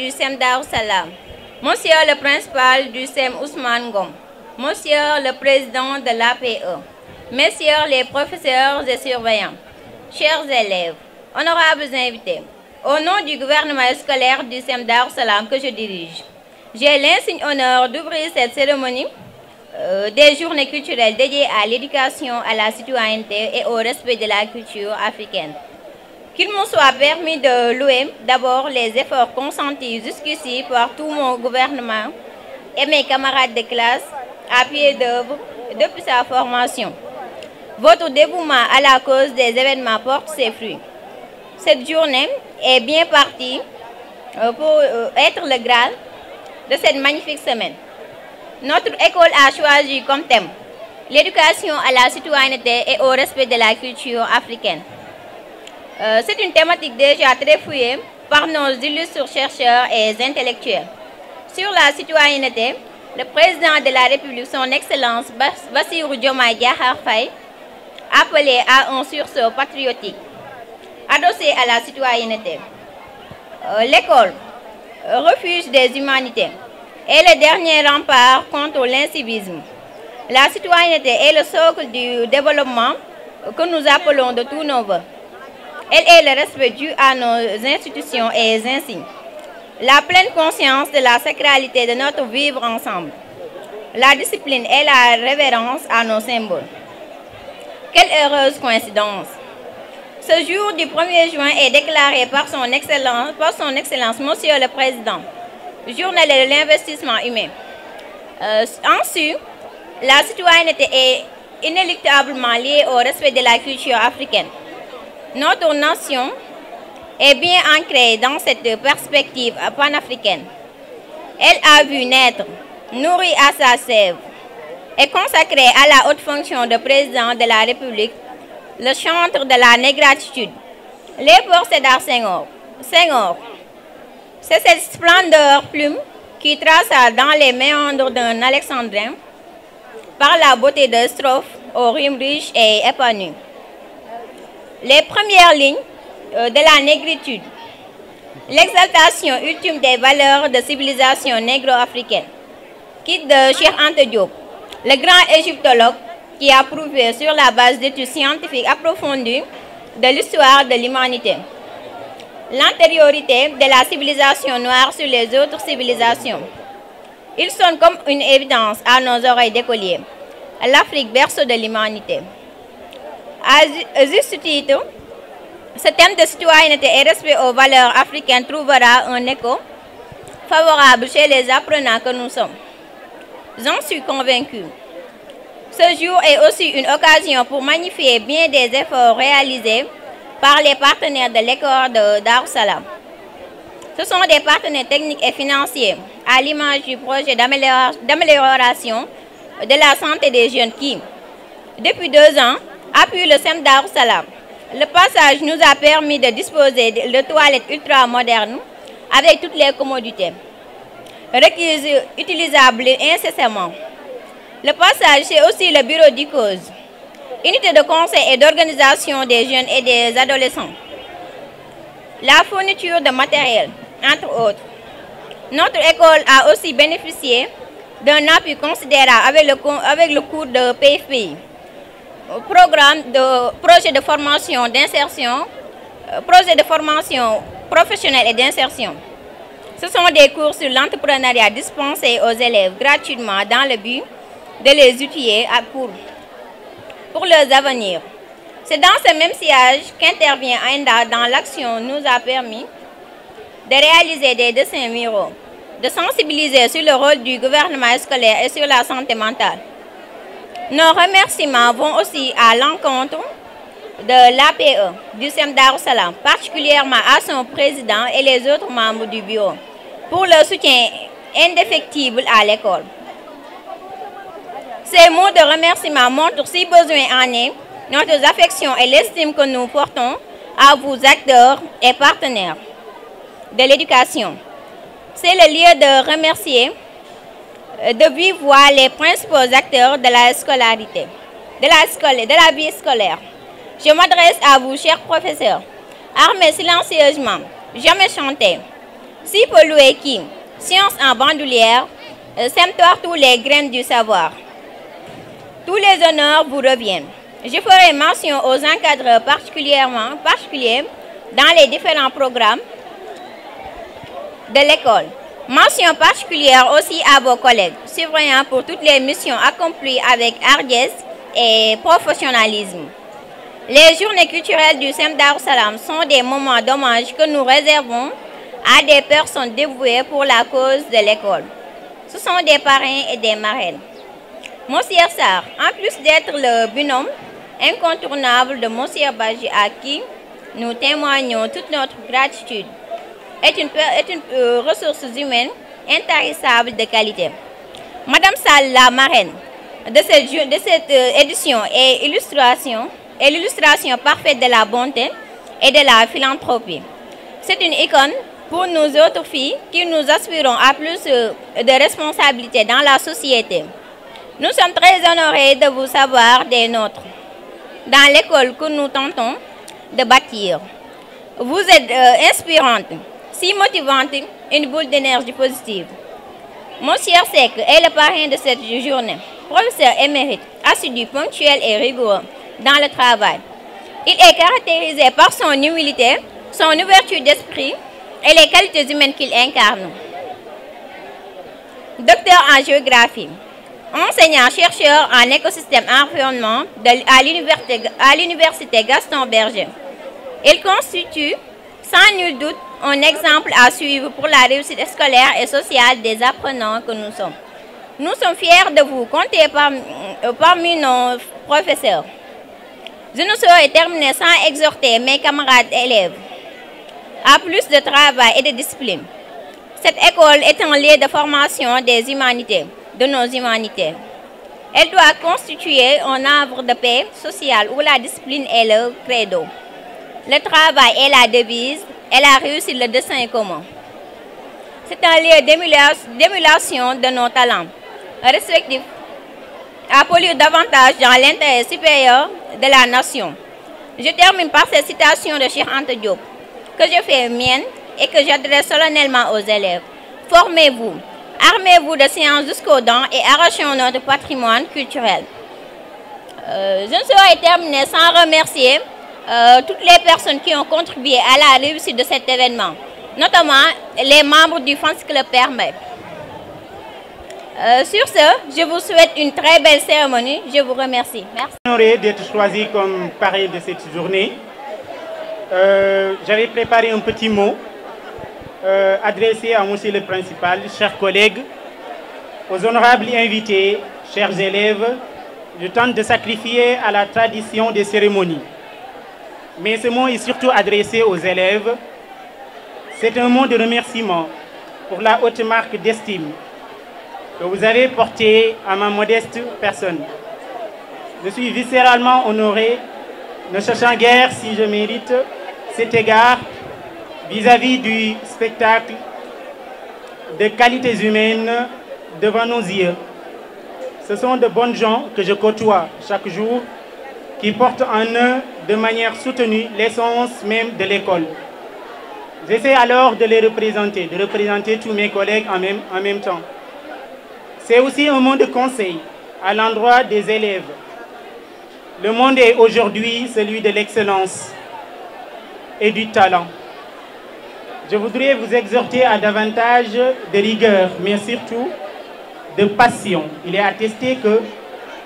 du SEM Darou Salam, Monsieur le principal du SEM Ousmane Ngom, Monsieur le président de l'APE, Messieurs les professeurs et surveillants, chers élèves, honorables invités, au nom du gouvernement scolaire du SEM Darou Salam que je dirige, j'ai l'insigne honneur d'ouvrir cette cérémonie des journées culturelles dédiées à l'éducation, à la citoyenneté et au respect de la culture africaine. Qu'il me soit permis de louer d'abord les efforts consentis jusqu'ici par tout mon gouvernement et mes camarades de classe à pied d'œuvre depuis sa formation. Votre dévouement à la cause des événements porte ses fruits. Cette journée est bien partie pour être le Graal de cette magnifique semaine. Notre école a choisi comme thème l'éducation à la citoyenneté et au respect de la culture africaine. C'est une thématique déjà très fouillée par nos illustres chercheurs et intellectuels. Sur la citoyenneté, le président de la République, son Excellence Bassirou Diomaye Diakhar Faye, appelé à un sursaut patriotique, adossé à la citoyenneté. L'école, refuge des humanités, est le dernier rempart contre l'incivisme. La citoyenneté est le socle du développement que nous appelons de tous nos vœux. Elle est le respect dû à nos institutions et insignes. La pleine conscience de la sacralité de notre vivre ensemble. La discipline et la révérence à nos symboles. Quelle heureuse coïncidence! Ce jour du 1er juin est déclaré par son Excellence, Monsieur le Président, Journée de l'investissement humain. Ensuite, la citoyenneté est inéluctablement liée au respect de la culture africaine. Notre nation est bien ancrée dans cette perspective panafricaine. Elle a vu naître, nourrie à sa sève, et consacrée à la haute fonction de président de la République, le chantre de la négratitude, Léopold Sédar Senghor. C'est cette splendeur plume qui traça dans les méandres d'un alexandrin, par la beauté de strophes aux rimes riches et épanouies. Les premières lignes de la négritude, l'exaltation ultime des valeurs de civilisation négro-africaine, quitte de Cheikh Anta Diop, le grand égyptologue qui a prouvé sur la base d'études scientifiques approfondies de l'histoire de l'humanité l'antériorité de la civilisation noire sur les autres civilisations. Ils sonne comme une évidence à nos oreilles d'écoliers. L'Afrique, berceau de l'humanité. À juste titre, ce thème de citoyenneté et respect aux valeurs africaines trouvera un écho favorable chez les apprenants que nous sommes. J'en suis convaincu. Ce jour est aussi une occasion pour magnifier bien des efforts réalisés par les partenaires de l'école de Darou Salam. Ce sont des partenaires techniques et financiers, à l'image du projet d'amélioration de la santé des jeunes qui, depuis 2 ans, appuie le SEM Darou Salam. Le passage nous a permis de disposer de toilettes ultra-modernes avec toutes les commodités requises, utilisables incessamment. Le passage, c'est aussi le bureau d'ICOS, unité de conseil et d'organisation des jeunes et des adolescents. La fourniture de matériel, entre autres. Notre école a aussi bénéficié d'un appui considérable avec le cours de PFPI. Projet de formation d'insertion, projet de formation professionnelle et d'insertion. Ce sont des cours sur l'entrepreneuriat dispensés aux élèves gratuitement dans le but de les outiller pour leurs avenirs. C'est dans ce même sillage qu'intervient AINDA dans l'action nous a permis de réaliser des dessins muraux, de sensibiliser sur le rôle du gouvernement scolaire et sur la santé mentale. Nos remerciements vont aussi à l'encontre de l'APE, du SEM Darou Salam, particulièrement à son président et les autres membres du bureau, pour leur soutien indéfectible à l'école. Ces mots de remerciement montrent, si besoin en est, notre affection et l'estime que nous portons à vous, acteurs et partenaires de l'éducation. C'est le lieu de remercier de vive voix les principaux acteurs de la scolarité, de la vie scolaire. Je m'adresse à vous, chers professeurs, armés silencieusement, jamais chantés, Si pollué qui, science en bandoulière, sème-toi tous les graines du savoir. Tous les honneurs vous reviennent. Je ferai mention aux encadreurs particuliers dans les différents programmes de l'école. Mention particulière aussi à vos collègues, surveillants pour toutes les missions accomplies avec hardiesse et professionnalisme. Les journées culturelles du SEM Darou Salam sont des moments d'hommage que nous réservons à des personnes dévouées pour la cause de l'école. Ce sont des parrains et des marraines. Monsieur Sarr, en plus d'être le binôme incontournable de Monsieur Badji à qui nous témoignons toute notre gratitude, est une ressource humaine intarissable de qualité. Madame Sall, la marraine de cette édition est l'illustration parfaite de la bonté et de la philanthropie. C'est une icône pour nous autres filles qui nous aspirons à plus de responsabilités dans la société. Nous sommes très honorés de vous savoir des nôtres dans l'école que nous tentons de bâtir. Vous êtes inspirante, si motivante, une boule d'énergie positive. Monsieur Seck est le parrain de cette journée, professeur émérite, assidu, ponctuel et rigoureux dans le travail. Il est caractérisé par son humilité, son ouverture d'esprit et les qualités humaines qu'il incarne. Docteur en géographie, enseignant-chercheur en écosystème environnement à l'université Gaston Berger. Il constitue sans nul doute un exemple à suivre pour la réussite scolaire et sociale des apprenants que nous sommes. Nous sommes fiers de vous compter parmi nos professeurs. Je ne saurais terminer sans exhorter mes camarades élèves à plus de travail et de discipline. Cette école est un lieu de formation des humanités, de nos humanités. Elle doit constituer un havre de paix sociale où la discipline est le credo. Le travail est la devise et la réussite le dessein commun. C'est un lieu d'émulation de nos talents respectifs à polir davantage dans l'intérêt supérieur de la nation. Je termine par cette citation de Cheikh Anta Diop que je fais mienne et que j'adresse solennellement aux élèves. Formez-vous, armez-vous de sciences jusqu'aux dents et arrachons notre patrimoine culturel. Je ne saurais terminer sans remercier toutes les personnes qui ont contribué à la réussite de cet événement, notamment les membres du Fans Club Permet. Sur ce, je vous souhaite une très belle cérémonie. Je vous remercie. Merci. Honoré d'être choisi comme parrain de cette journée. J'avais préparé un petit mot adressé à monsieur le principal, chers collègues, aux honorables invités, chers élèves. Je tente de sacrifier à la tradition des cérémonies. Mais ce mot est surtout adressé aux élèves. C'est un mot de remerciement pour la haute marque d'estime que vous avez portée à ma modeste personne. Je suis viscéralement honoré, ne cherchant guère si je mérite cet égard vis-à-vis du spectacle de qualités humaines devant nos yeux. Ce sont de bonnes gens que je côtoie chaque jour qui portent en eux de manière soutenue l'essence même de l'école. J'essaie alors de les représenter, de représenter tous mes collègues en même temps. C'est aussi un mot de conseil à l'endroit des élèves. Le monde est aujourd'hui celui de l'excellence et du talent. Je voudrais vous exhorter à davantage de rigueur, mais surtout de passion. Il est attesté que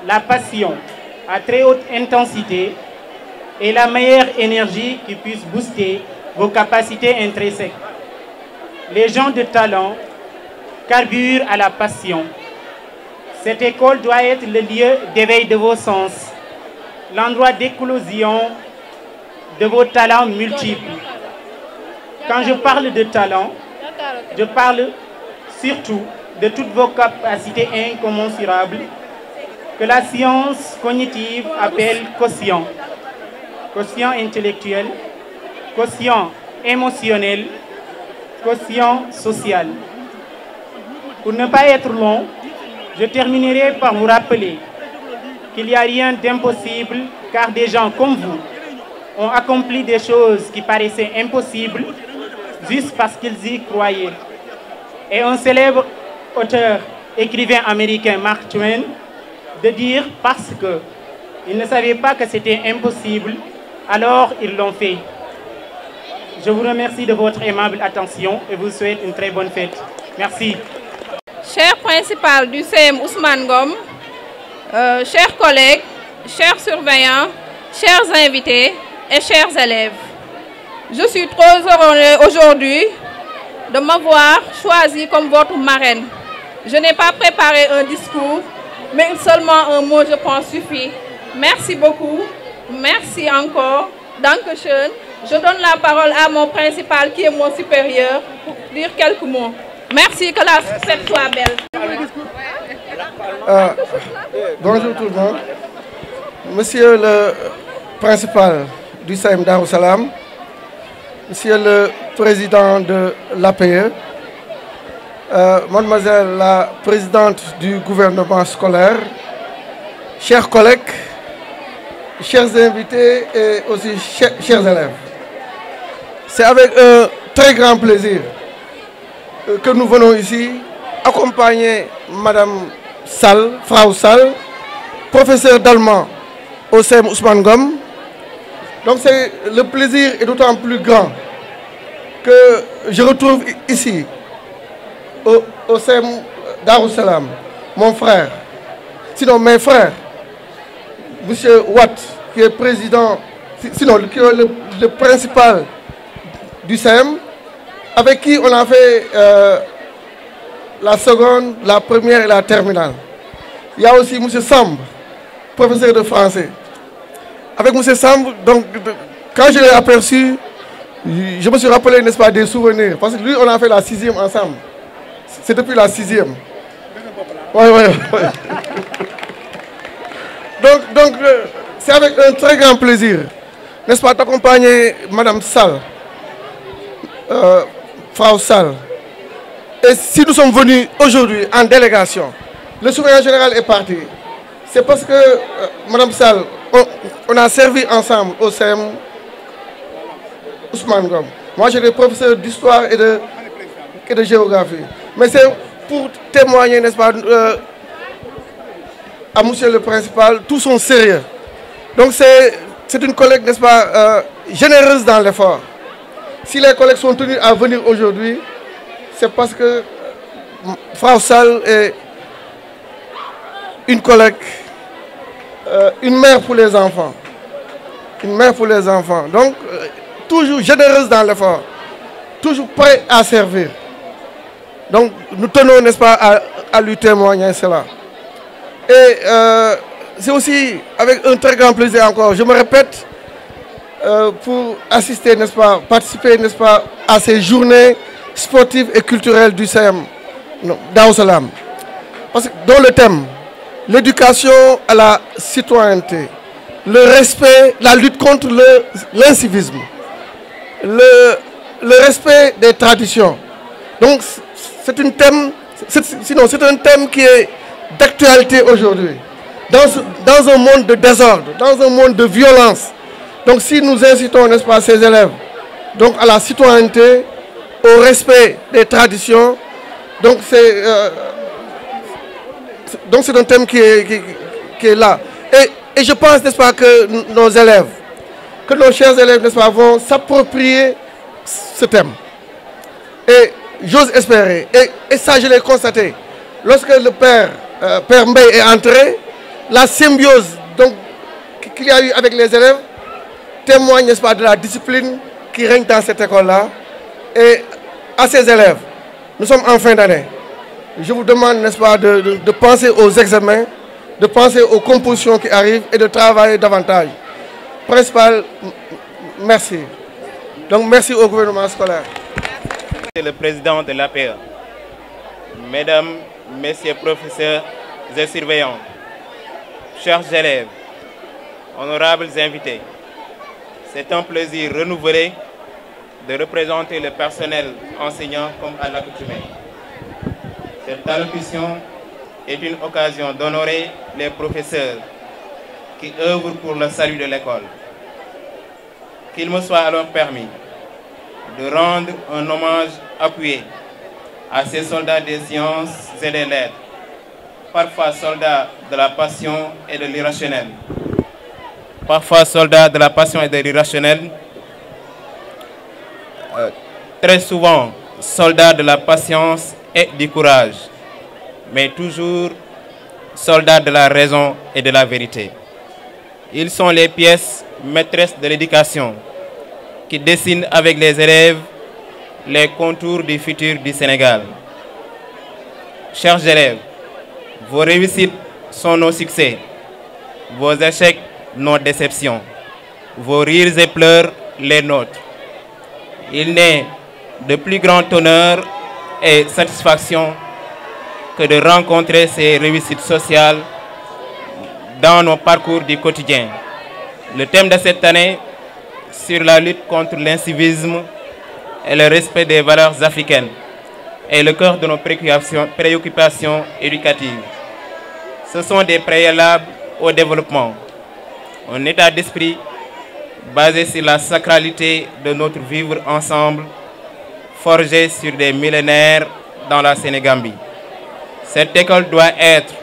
la passion à très haute intensité est la meilleure énergie qui puisse booster vos capacités intrinsèques. Les gens de talent carburent à la passion. Cette école doit être le lieu d'éveil de vos sens, l'endroit d'éclosion de vos talents multiples. Quand je parle de talent, je parle surtout de toutes vos capacités incommensurables que la science cognitive appelle quotient. Quotient intellectuel, quotient émotionnel, quotient social. Pour ne pas être long, je terminerai par vous rappeler qu'il n'y a rien d'impossible car des gens comme vous ont accompli des choses qui paraissaient impossibles juste parce qu'ils y croyaient. Et un célèbre auteur, écrivain américain, Mark Twain, de dire parce qu'ils ne savaient pas que c'était impossible, alors ils l'ont fait. Je vous remercie de votre aimable attention et vous souhaite une très bonne fête. Merci. Cher principal du CEM Ousmane Ngom, chers collègues, chers surveillants, chers invités et chers élèves, je suis trop heureux aujourd'hui de m'avoir choisi comme votre marraine. Je n'ai pas préparé un discours, mais seulement un mot, je pense, suffit. Merci beaucoup, merci encore. Dankeschön. Je donne la parole à mon principal qui est mon supérieur pour dire quelques mots. Merci, que la fête soit belle. Bonjour tout le monde. Monsieur le principal du CEM Darou Salam, Monsieur le président de l'APE, Mademoiselle la présidente du gouvernement scolaire, chers collègues, chers invités et aussi chers élèves. C'est avec un très grand plaisir que nous venons ici accompagner Madame Sall, Frau Sall, professeure d'allemand au CEM Ousmane Ngom. Donc le plaisir est d'autant plus grand que je retrouve ici, au CEM Darou Salam, mon frère, sinon mes frères, M. Watt, qui est président, sinon qui est le principal du CEM, avec qui on a fait la seconde, la première et la terminale. Il y a aussi M. Samb, professeur de français. Avec M. Samb, donc, quand je l'ai aperçu, je me suis rappelé, n'est-ce pas, des souvenirs. Parce que lui, on a fait la 6e ensemble. C'est depuis la 6e. Oui. Donc c'est avec un très grand plaisir, n'est-ce pas, d'accompagner Mme Sall, Frau Sall. Et si nous sommes venus aujourd'hui en délégation, le surveillant général est parti. C'est parce que, Mme Sall, on a servi ensemble au CEM Ousmane Ngom. Moi, j'étais professeur d'histoire et de géographie. Mais c'est pour témoigner, n'est-ce pas, à monsieur le principal, tout son sérieux. Donc c'est une collègue, n'est-ce pas, généreuse dans l'effort. Si les collègues sont tenus à venir aujourd'hui, c'est parce que Frau Sall est une collègue, une mère pour les enfants. Une mère pour les enfants. Donc, toujours généreuse dans l'effort. Toujours prêt à servir. Donc, nous tenons, n'est-ce pas, à lui témoigner cela. Et c'est aussi avec un très grand plaisir encore, je me répète, pour assister, n'est-ce pas, participer, n'est-ce pas, à ces journées sportives et culturelles du CEM Darou Salam. Parce que dans le thème, l'éducation à la citoyenneté, le respect, la lutte contre l'incivisme, le respect des traditions. Donc c'est un thème qui est d'actualité aujourd'hui. Dans un monde de désordre, dans un monde de violence. Donc si nous incitons, n'est-ce pas, ces élèves donc à la citoyenneté, au respect des traditions, donc c'est un thème qui est là. Et je pense, n'est-ce pas, que nos élèves, que nos chers élèves, n'est-ce pas, vont s'approprier ce thème. Et j'ose espérer, et ça je l'ai constaté, lorsque le Père Mbaye est entré, la symbiose qu'il y a eu avec les élèves témoigne, n'est-ce pas, de la discipline qui règne dans cette école-là. Et à ces élèves, nous sommes en fin d'année. Je vous demande, n'est-ce pas, de penser aux examens, de penser aux compositions qui arrivent et de travailler davantage. Principal, merci. Donc merci au gouvernement scolaire. Le président de l'APE, mesdames, messieurs professeurs et surveillants, chers élèves, honorables invités, c'est un plaisir renouvelé de représenter le personnel enseignant comme à l'accoutumée. Cette allocution est une occasion d'honorer les professeurs qui œuvrent pour le salut de l'école. Qu'il me soit alors permis de rendre un hommage appuyé à ces soldats des sciences et des lettres, parfois soldats de la passion et de l'irrationnel. Parfois soldats de la passion et de l'irrationnel, très souvent soldats de la patience et du courage, mais toujours soldats de la raison et de la vérité. Ils sont les pièces maîtresses de l'éducation qui dessinent avec les élèves les contours du futur du Sénégal. Chers élèves, vos réussites sont nos succès, vos échecs nos déceptions, vos rires et pleurs les nôtres. Il n'est de plus grand honneur et satisfaction que de rencontrer ces réussites sociales dans nos parcours du quotidien. Le thème de cette année sur la lutte contre l'incivisme et le respect des valeurs africaines est le cœur de nos préoccupations éducatives. Ce sont des préalables au développement, un état d'esprit basé sur la sacralité de notre vivre ensemble, forgé sur des millénaires dans la Sénégambie. Cette école doit être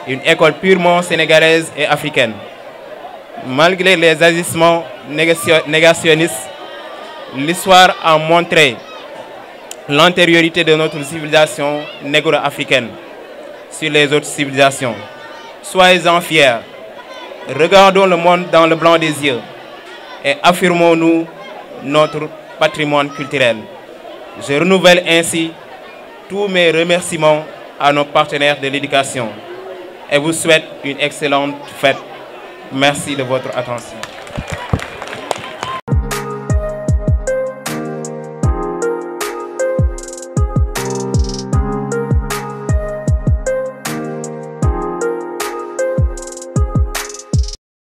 une école purement sénégalaise et africaine. Malgré les agissements négationnistes, l'histoire a montré l'antériorité de notre civilisation négro-africaine sur les autres civilisations. Soyez-en fiers. Regardons le monde dans le blanc des yeux et affirmons-nous notre patrimoine culturel. Je renouvelle ainsi tous mes remerciements à nos partenaires de l'éducation et vous souhaite une excellente fête. Merci de votre attention.